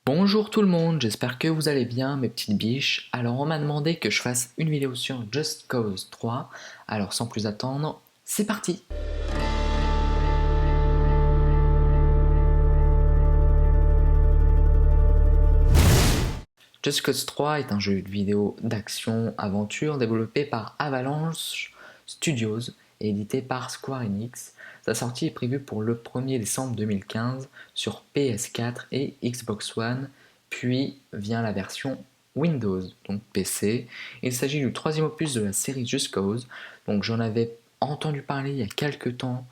Bonjour tout le monde, j'espère que vous allez bien mes petites biches. Alors on m'a demandé que je fasse une vidéo sur Just Cause 3, alors sans plus attendre, c'est parti. Just Cause 3 est un jeu vidéo d'action-aventure développé par Avalanche Studios et édité par Square Enix. Sa sortie est prévue pour le 1er décembre 2015 sur PS4 et Xbox One, puis vient la version Windows, donc PC. Il s'agit du troisième opus de la série Just Cause, donc j'en avais entendu parler il y a quelques temps,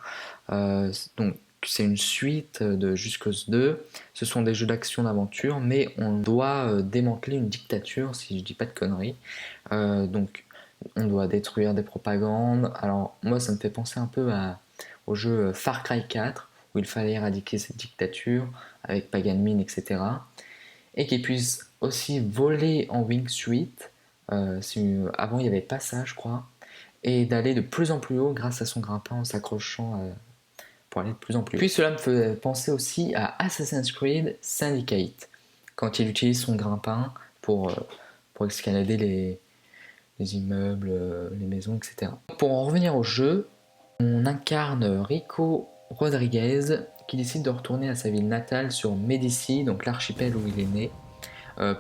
donc c'est une suite de Just Cause 2. Ce sont des jeux d'action d'aventure, mais on doit démanteler une dictature, si je dis pas de conneries. Donc on doit détruire des propagandes. Alors moi ça me fait penser un peu au jeu Far Cry 4, où il fallait éradiquer cette dictature avec Pagan Min, etc. Et qu'il puisse aussi voler en wingsuit. Avant il n'y avait pas ça je crois. Et d'aller de plus en plus haut grâce à son grimpin en s'accrochant pour aller de plus en plus. Puis cela me fait penser aussi à Assassin's Creed Syndicate, quand il utilise son grimpin pour escalader les immeubles, les maisons, etc. Pour en revenir au jeu, on incarne Rico Rodriguez qui décide de retourner à sa ville natale sur Medici, donc l'archipel où il est né,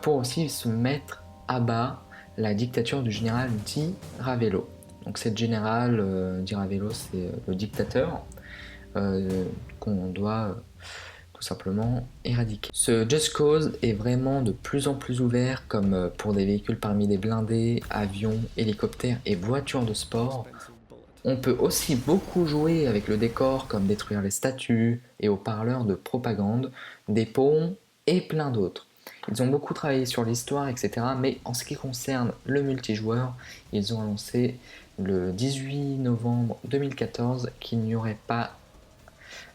pour aussi se mettre à bas la dictature du général Di Ravello. Donc cette générale, Di Ravello, c'est le dictateur qu'on doit tout simplement éradiquer. Ce Just Cause est vraiment de plus en plus ouvert, comme pour des véhicules parmi des blindés, avions, hélicoptères et voitures de sport. On peut aussi beaucoup jouer avec le décor, comme détruire les statues et haut-parleurs de propagande, des ponts et plein d'autres. Ils ont beaucoup travaillé sur l'histoire, etc. Mais en ce qui concerne le multijoueur, ils ont annoncé le 18 novembre 2014 qu'il n'y aurait pas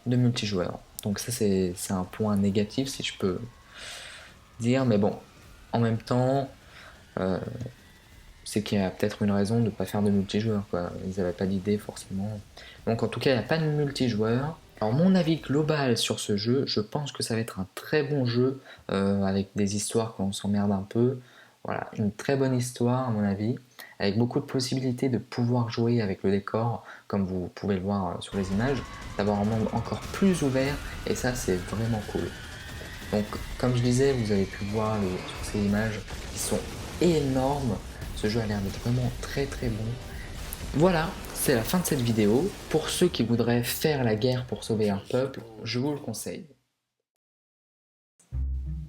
de multijoueur. Donc ça c'est un point négatif si je peux dire, mais bon, en même temps, c'est qu'il y a peut-être une raison de ne pas faire de multijoueur, quoi. Ils n'avaient pas d'idée forcément. Donc en tout cas, il n'y a pas de multijoueur. Alors mon avis global sur ce jeu, je pense que ça va être un très bon jeu, avec des histoires qu'on s'emmerde un peu. Voilà, une très bonne histoire à mon avis, avec beaucoup de possibilités de pouvoir jouer avec le décor, comme vous pouvez le voir sur les images, d'avoir un monde encore plus ouvert, et ça c'est vraiment cool. Donc comme je disais, vous avez pu voir sur ces images qui sont énormes. Ce jeu a l'air d'être vraiment très très bon. Voilà, c'est la fin de cette vidéo. Pour ceux qui voudraient faire la guerre pour sauver un peuple, je vous le conseille.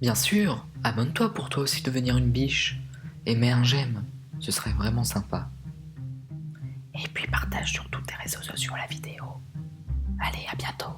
Bien sûr, abonne-toi pour toi aussi devenir une biche. Et mets un j'aime, ce serait vraiment sympa. Et puis partage sur tous tes réseaux sociaux la vidéo. Allez, à bientôt.